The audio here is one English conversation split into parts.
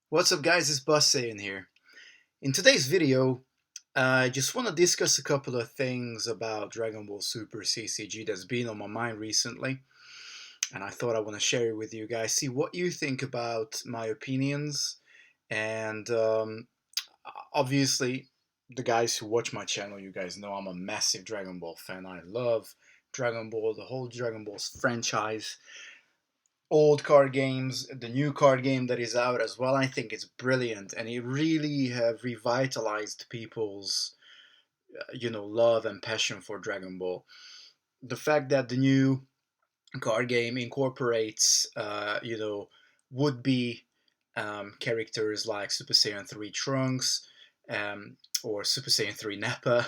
What's up guys, it's Saiyan here. In today's video, I just want to discuss a couple of things about Dragon Ball Super CCG that's been on my mind recently, and I thought I want to share it with you guys, see what you think about my opinions, and obviously, the guys who watch my channel, you guys know I'm a massive Dragon Ball fan. I love Dragon Ball, the whole Dragon Ball franchise, old card games, the new card game that is out as well. I think it's brilliant, and it really have revitalized people's love and passion for Dragon Ball. The fact that the new card game incorporates would be characters like Super Saiyan 3 Trunks, or Super Saiyan 3 Nappa,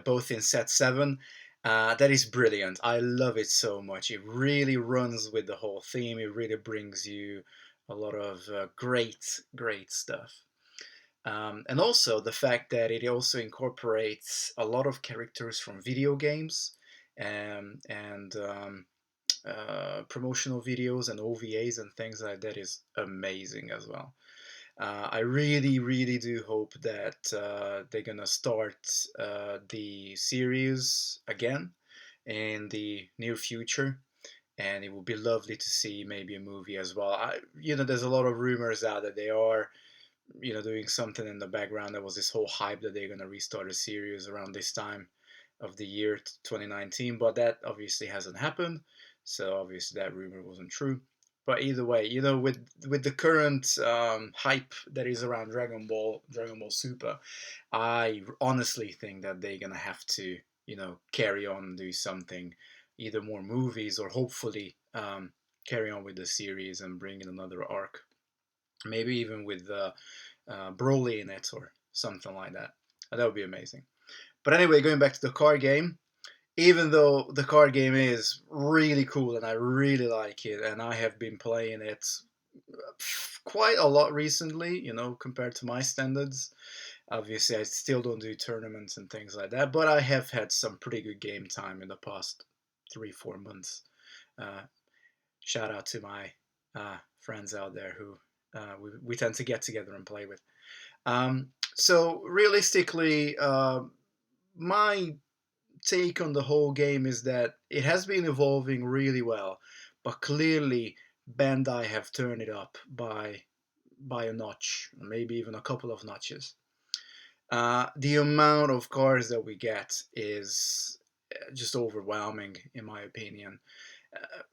both in set 7. That is brilliant. I love it so much. It really runs with the whole theme. It really brings you a lot of great stuff. And also the fact that it also incorporates a lot of characters from video games and promotional videos and OVAs and things like that is amazing as well. I really do hope that they're gonna start the series again in the near future, and it would be lovely to see maybe a movie as well. There's a lot of rumors out that they are, doing something in the background. There was this whole hype that they're gonna restart a series around this time of the year 2019, but that obviously hasn't happened. So obviously that rumor wasn't true. But either way, with the current hype that is around Dragon Ball Super, I honestly think that they're gonna have to, carry on and do something, either more movies or hopefully carry on with the series and bring in another arc, maybe even with Broly in it or something like that. That would be amazing. But anyway, going back to the card game, even though the card game is really cool and I really like it, and I have been playing it quite a lot recently, compared to my standards. Obviously, I still don't do tournaments and things like that, but I have had some pretty good game time in the past 3-4 months. Uh, Shout out to my friends out there who we tend to get together and play with. So realistically, my take on the whole game is that it has been evolving really well, but clearly Bandai have turned it up by a notch, maybe even a couple of notches. The amount of cards that we get is just overwhelming, in my opinion.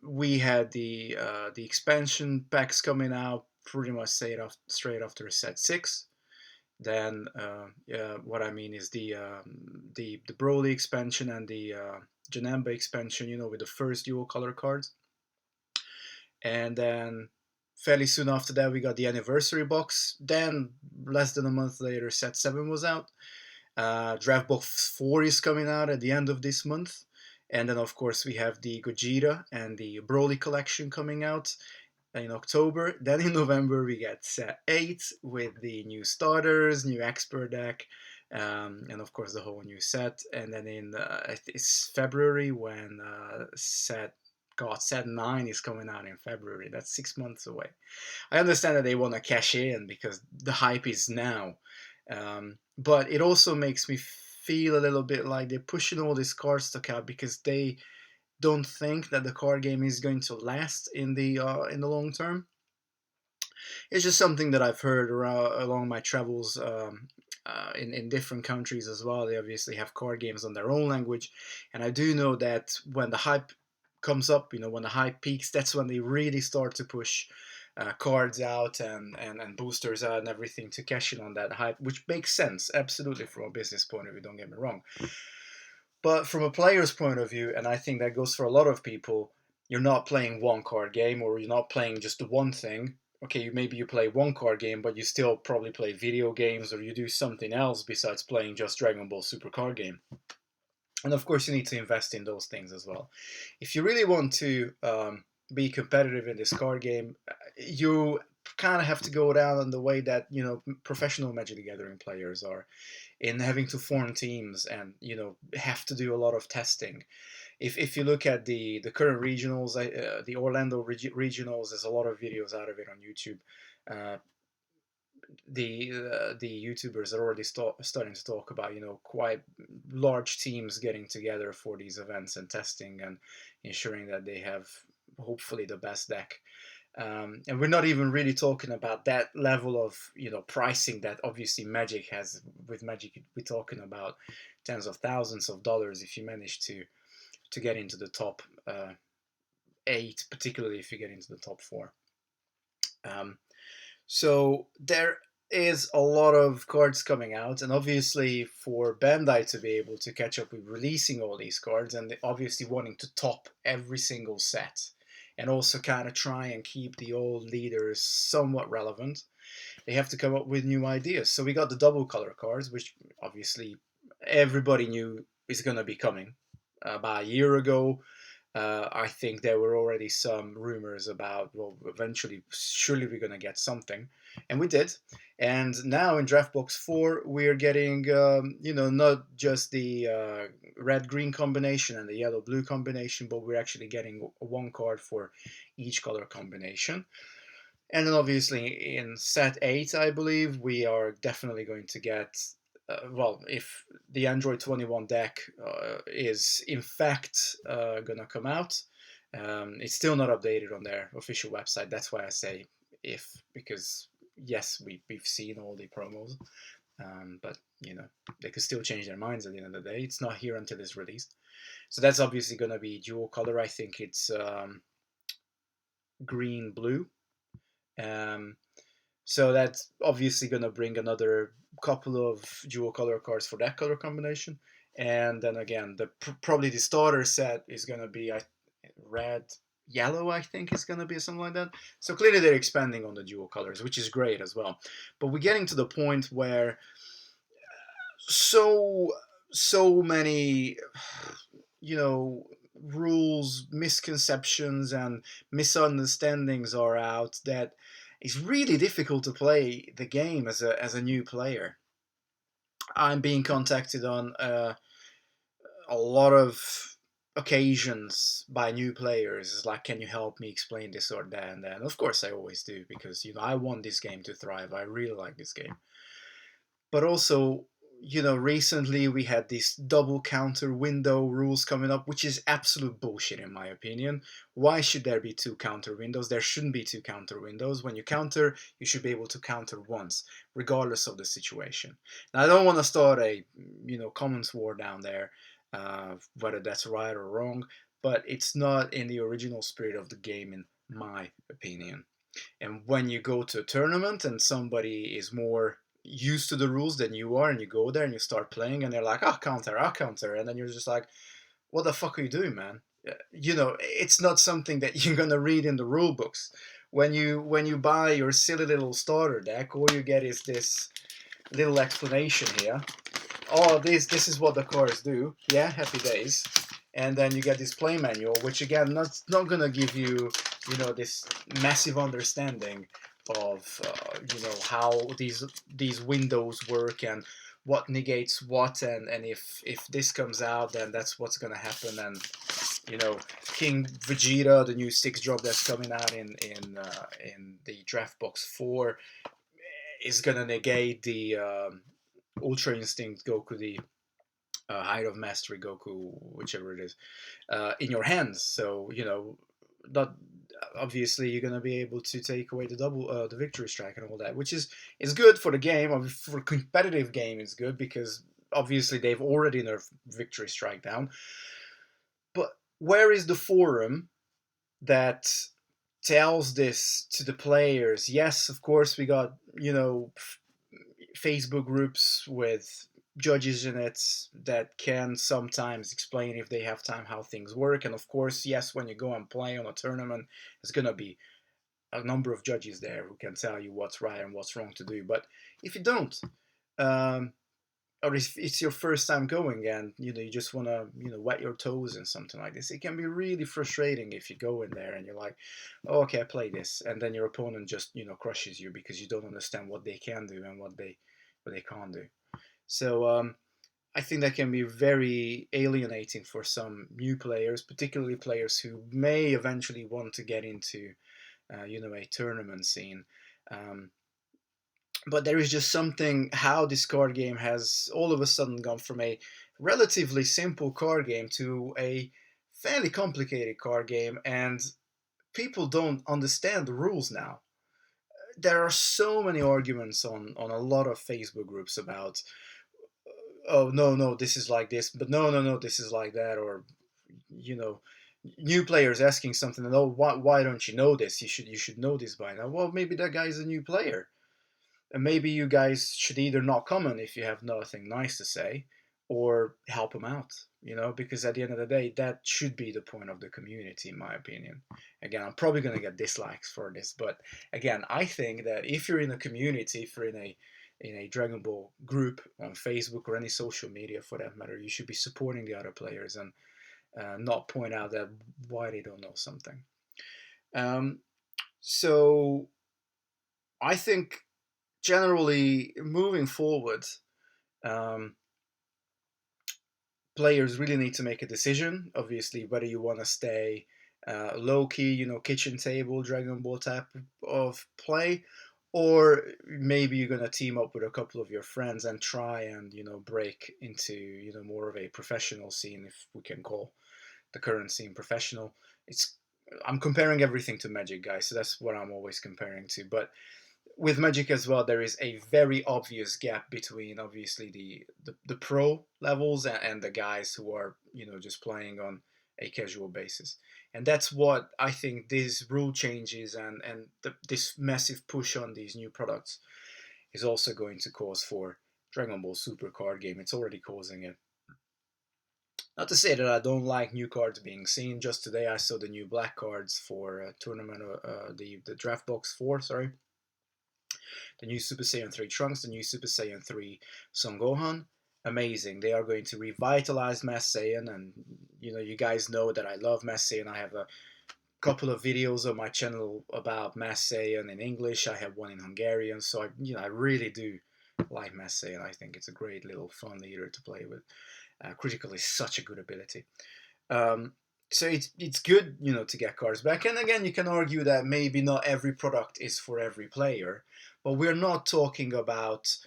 We had the expansion packs coming out pretty much straight after set 6. Then what I mean is the Broly expansion and the Janemba expansion, with the first dual color cards. And then fairly soon after that, we got the anniversary box. Then less than a month later, set 7 was out. Draft Box 4 is coming out at the end of this month. And then, of course, we have the Gogeta and the Broly collection coming out in October. Then in November, we get set 8 with the new starters, new expert deck, and of course, the whole new set. And then in it's February when set 9 is coming out in February. That's 6 months away. I understand that they want to cash in because the hype is now. But it also makes me feel a little bit like they're pushing all this card stock out because they don't think that the card game is going to last in the long term. It's just something that I've heard along my travels in different countries as well. They obviously have card games on their own language, and I do know that when the hype comes up, when the hype peaks, that's when they really start to push cards out and boosters out and everything to cash in on that hype, which makes sense, absolutely, from a business point of view, don't get me wrong. But from a player's point of view, and I think that goes for a lot of people, you're not playing one card game or you're not playing just the one thing. Okay, maybe you play one card game, but you still probably play video games or you do something else besides playing just Dragon Ball Super card game. And of course, you need to invest in those things as well. If you really want to be competitive in this card game, you kind of have to go down on the way that professional Magic the Gathering players are, in having to form teams and have to do a lot of testing. if you look at the current regionals, the Orlando regionals, there's a lot of videos out of it on YouTube. Uh, the YouTubers are already starting to talk about, quite large teams getting together for these events and testing and ensuring that they have hopefully the best deck. And we're not even really talking about that level of pricing that obviously Magic has. With Magic, we're talking about tens of thousands of dollars if you manage to get into the top eight, particularly if you get into the top four. Um, so there is a lot of cards coming out, and obviously for Bandai to be able to catch up with releasing all these cards, and obviously wanting to top every single set, and also kind of try and keep the old leaders somewhat relevant, they have to come up with new ideas. So we got the double color cards, which obviously everybody knew is going to be coming. About a year ago, I think there were already some rumors about, well, eventually, surely we're going to get something. And we did. And now in Draft Box 4, we're getting, not just the red green combination and the yellow blue combination, but we're actually getting one card for each color combination. And then obviously in set 8, I believe, we are definitely going to get, well, if the Android 21 deck is in fact going to come out, it's still not updated on their official website. That's why I say if, because yes, we've seen all the promos, but they could still change their minds at the end of the day. It's not here until it's released. So that's obviously going to be dual color. I think it's green blue. So that's obviously going to bring another couple of dual color cards for that color combination. And then again, probably the starter set is going to be red, yellow, I think is going to be something like that. So clearly they're expanding on the dual colors, which is great as well. But we're getting to the point where so many rules, misconceptions, and misunderstandings are out that it's really difficult to play the game as a new player. I'm being contacted on a lot of occasions by new players. It's like, can you help me explain this or that? And then, of course, I always do, because I want this game to thrive. I really like this game. But also, recently we had these double counter window rules coming up, which is absolute bullshit in my opinion. Why should there be two counter windows? There shouldn't be two counter windows. When you counter, you should be able to counter once, regardless of the situation. Now, I don't want to start a comments war down there, whether that's right or wrong, but it's not in the original spirit of the game, in my opinion. And when you go to a tournament and somebody is more used to the rules than you are, and you go there and you start playing, and they're like, "I'll counter," and then you're just like, "What the fuck are you doing, man?" It's not something that you're gonna read in the rule books. When you buy your silly little starter deck, all you get is this little explanation here. Oh, this is what the cards do. Yeah, happy days. And then you get this play manual, which again, not gonna give you this massive understanding of how these windows work and what negates what, and if this comes out, then that's what's gonna happen. And King Vegeta, the new 6-drop that's coming out in the Draft Box 4, is gonna negate the Ultra Instinct Goku, the Height of Mastery Goku, whichever it is, in your hands. So not obviously you're gonna be able to take away the victory strike and all that, which is good for the game. For competitive game, it's good because obviously they've already nerfed victory strike down. But where is the forum that tells this to the players? Yes, of course we got Facebook groups with judges in it that can sometimes explain, if they have time, how things work. And of course, yes, when you go and play on a tournament, there's going to be a number of judges there who can tell you what's right and what's wrong to do. But if you don't, um, or if it's your first time going, and you just want to wet your toes in something like this, it can be really frustrating if you go in there and you're like, oh, okay, I play this, and then your opponent just crushes you because you don't understand what they can do and what they can't do. So I think that can be very alienating for some new players, particularly players who may eventually want to get into, a tournament scene. Um, but there is just something how this card game has all of a sudden gone from a relatively simple card game to a fairly complicated card game, and people don't understand the rules now. There are so many arguments on a lot of Facebook groups about, oh no no this is like this, but no no no this is like that, or you know new players asking something, and oh why don't you know this, you should know this by now. Well, maybe that guy is a new player, and maybe you guys should either not comment if you have nothing nice to say, or help them out, because at the end of the day, that should be the point of the community, in my opinion. Again, I'm probably going to get dislikes for this, but again, I think that if you're in a community, if you're in a Dragon Ball group on Facebook or any social media for that matter, you should be supporting the other players and not point out that why they don't know something. Um, so I think generally moving forward, um, players really need to make a decision. Obviously, whether you want to stay low key, kitchen table Dragon Ball type of play, or maybe you're gonna team up with a couple of your friends and try and break into more of a professional scene, if we can call the current scene professional. It's I'm comparing everything to Magic, guys, so that's what I'm always comparing to. But with Magic as well, there is a very obvious gap between obviously the pro levels and the guys who are just playing on a casual basis, and that's what I think these rule changes and this massive push on these new products is also going to cause for Dragon Ball Super card game. It's already causing it. Not to say that I don't like new cards being seen. Just today I saw the new black cards for tournament, the draft box 4. Sorry, the new Super Saiyan 3 Trunks, the new Super Saiyan 3 Son Gohan. Amazing. They are going to revitalize Mass Saiyan, and you guys know that I love Mass Saiyan. I have a couple of videos on my channel about Mass Saiyan in English. I have one in Hungarian, so I really do like Mass Saiyan. I think it's a great little fun leader to play with. Critical is such a good ability. Um, so it's good, to get cards back. And again, you can argue that maybe not every product is for every player, but we're not talking about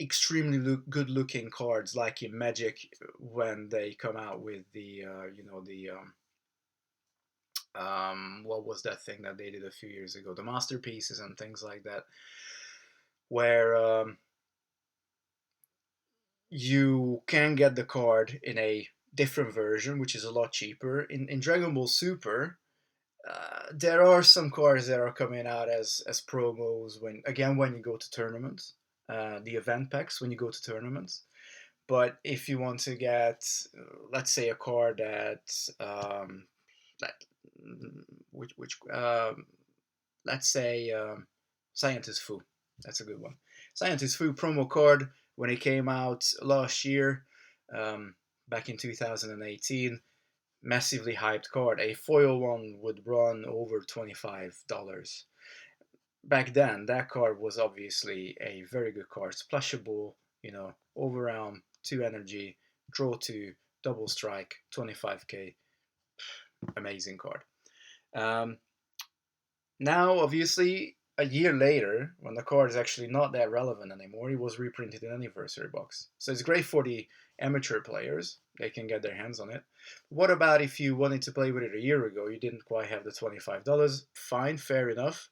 extremely good looking cards like in Magic when they come out with the what was that thing that they did a few years ago, the masterpieces and things like that, where you can get the card in a different version, which is a lot cheaper. In Dragon Ball Super, there are some cards that are coming out as promos when you go to tournaments, the event packs when you go to tournaments. But if you want to get, let's say, a card that, that which let's say Scientist Fu, that's a good one. Scientist Fu promo card when it came out last year, um, back in 2018, massively hyped card. A foil one would run over $25. Back then, that card was obviously a very good card. Splashable, overround, 2 energy, draw 2, double strike, 25k. Amazing card. Um, Now, obviously, a year later, when the card is actually not that relevant anymore, it was reprinted in Anniversary Box. So it's great for the amateur players. They can get their hands on it. What about if you wanted to play with it a year ago? You didn't quite have the $25. Fine, fair enough.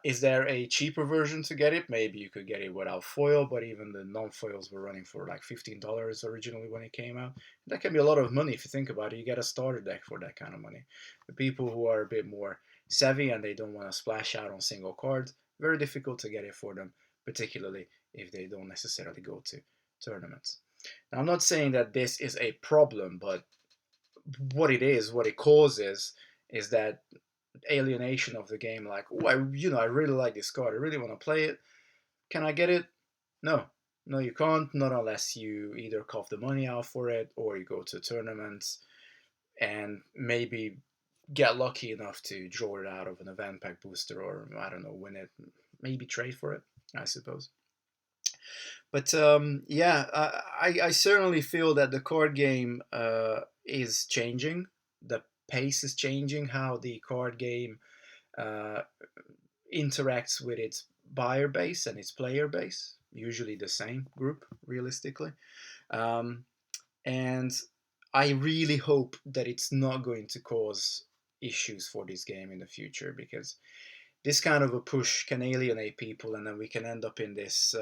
Is there a cheaper version to get it? Maybe you could get it without foil, but even the non-foils were running for like $15 originally when it came out. That can be a lot of money if you think about it. You get a starter deck for that kind of money. The people who are a bit more savvy and they don't want to splash out on single cards, very difficult to get it for them, particularly if they don't necessarily go to tournaments. Now, I'm not saying that this is a problem, but what it causes is that alienation of the game. Like, oh, I really like this card. I really want to play it. Can I get it? No, no, you can't. Not unless you either cough the money out for it or you go to tournaments and maybe get lucky enough to draw it out of an event pack booster, or I don't know, win it. Maybe trade for it, I suppose. But yeah, I certainly feel that the card game is changing. The pace is changing. How the card game uh, interacts with its buyer base and its player base, usually the same group, realistically. Um, and I really hope that it's not going to cause issues for this game in the future, because this kind of a push can alienate people, and then we can end up in this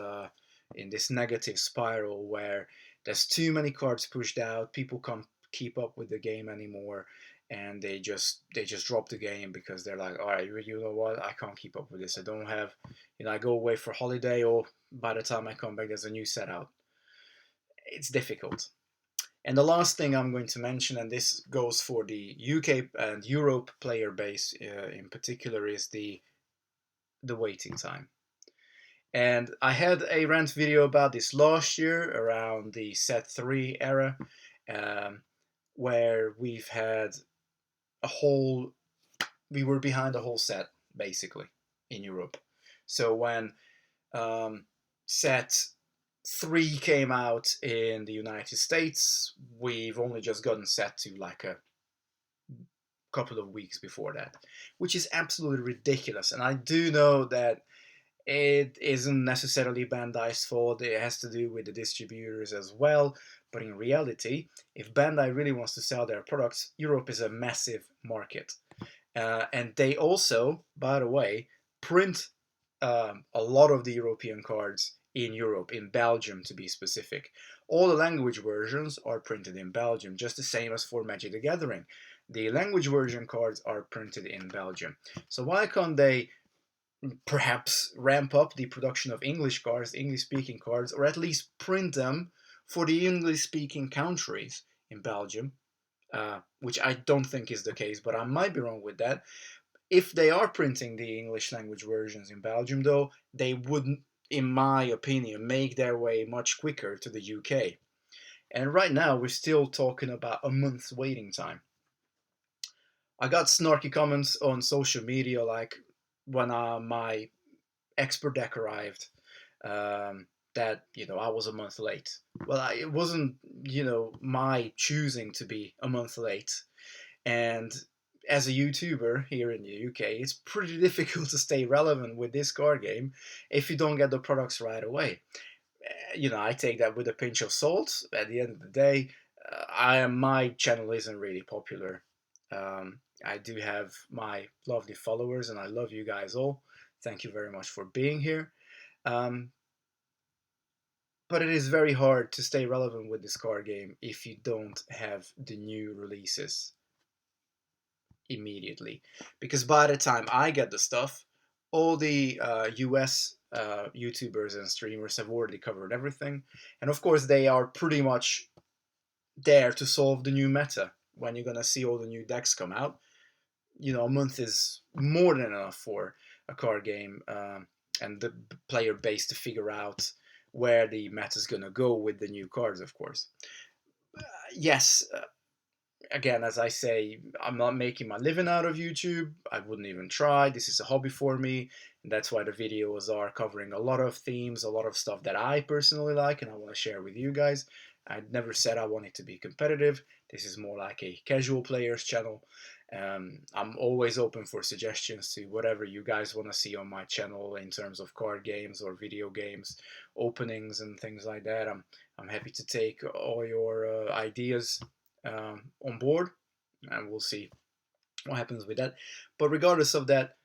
negative spiral where there's too many cards pushed out, people can't keep up with the game anymore, and they just drop the game because they're like, all right, you know what, I can't keep up with this. I don't have, I go away for holiday, or by the time I come back, there's a new set out. It's difficult. And the last thing I'm going to mention, and this goes for the UK and Europe player base in particular, is the waiting time. And I had a rant video about this last year around the set 3 era, um, where a whole, we were behind a whole set basically in Europe. So when um, set 3 came out in the United States, we've only just gotten set to like a couple of weeks before that, which is absolutely ridiculous. And I do know that it isn't necessarily Bandai's fault, it has to do with the distributors as well. But in reality, if Bandai really wants to sell their products, Europe is a massive market. And they also, by the way, print a lot of the European cards in Europe, in Belgium to be specific. All the language versions are printed in Belgium, just the same as for Magic the Gathering. The language version cards are printed in Belgium. So why can't they perhaps ramp up the production of English cards, English speaking cards, or at least print them for the English speaking countries in Belgium, which I don't think is the case, but I might be wrong with that. If they are printing the English language versions in Belgium, though, they wouldn't, in my opinion, make their way much quicker to the UK. And right now, we're still talking about a month's waiting time. I got snarky comments on social media, like when my expert deck arrived, that I was a month late. Well, it wasn't my choosing to be a month late, and as a YouTuber here in the UK, it's pretty difficult to stay relevant with this card game if you don't get the products right away. I take that with a pinch of salt. At the end of the day, my channel isn't really popular. I do have my lovely followers, and I love you guys all. Thank you very much for being here. Um, but it is very hard to stay relevant with this card game if you don't have the new releases immediately. Because by the time I get the stuff, all the US YouTubers and streamers have already covered everything. And of course, they are pretty much there to solve the new meta. When you're going to see all the new decks come out, a month is more than enough for a card game and the player base to figure out where the meta is going to go with the new cards, of course. Yes, again, as I say, I'm not making my living out of YouTube. I wouldn't even try. This is a hobby for me, and that's why the videos are covering a lot of themes, a lot of stuff that I personally like, and I want to share with you guys. I never said I wanted to be competitive. This is more like a casual players channel. I'm always open for suggestions to whatever you guys want to see on my channel in terms of card games or video games, openings and things like that. I'm happy to take all your ideas on board, and we'll see what happens with that. But regardless of that,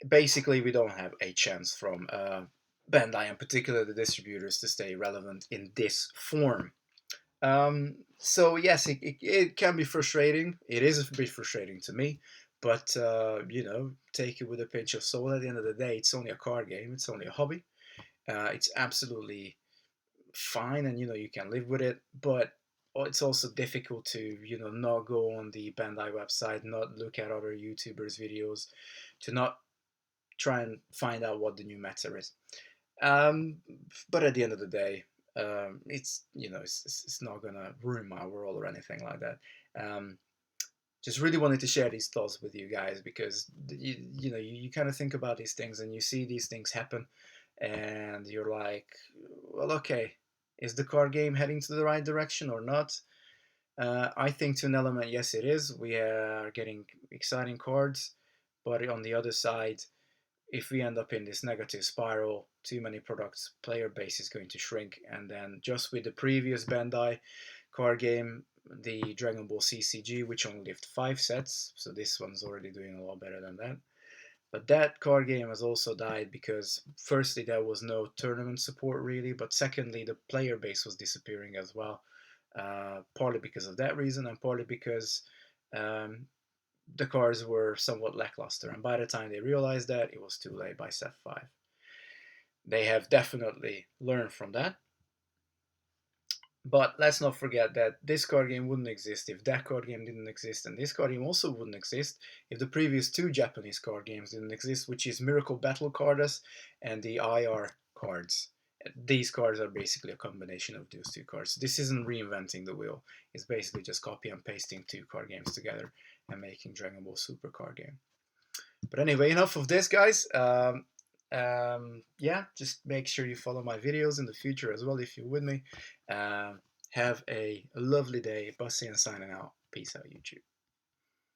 basically we don't have a chance from Bandai, in particular the distributors, to stay relevant in this form. So yes, it can be frustrating. It is a bit frustrating to me, but take it with a pinch of salt. At the end of the day, it's only a card game. It's only a hobby. It's absolutely fine, and you can live with it. But it's also difficult to not go on the Bandai website, not look at other YouTubers' videos, to not try and find out what the new meta is. Um, but at the end of the day, it's it's not gonna ruin my world or anything like that. Um, just really wanted to share these thoughts with you guys, because you kind of think about these things and you see these things happen, and you're like, well, okay, is the card game heading to the right direction or not? I think to an element, yes, it is. We are getting exciting cards, but on the other side, if we end up in this negative spiral, too many products, player base is going to shrink. And then just with the previous Bandai card game, the Dragon Ball CCG, which only lived 5 sets, so this one's already doing a lot better than that. But that card game has also died because, firstly, there was no tournament support really, but secondly, the player base was disappearing as well. Partly because of that reason, and partly because um, the cards were somewhat lackluster. And by the time they realized that, it was too late by set 5. They have definitely learned from that. But let's not forget that this card game wouldn't exist if that card game didn't exist, and this card game also wouldn't exist if the previous two Japanese card games didn't exist, which is Miracle Battle Cards and the IR cards. These cards are basically a combination of those two cards. This isn't reinventing the wheel. It's basically just copy and pasting two card games together and making Dragon Ball Super card game. But anyway, enough of this, guys. Yeah, just make sure you follow my videos in the future as well if you're with me. Have a lovely day. Bussy and signing out. Peace out, YouTube.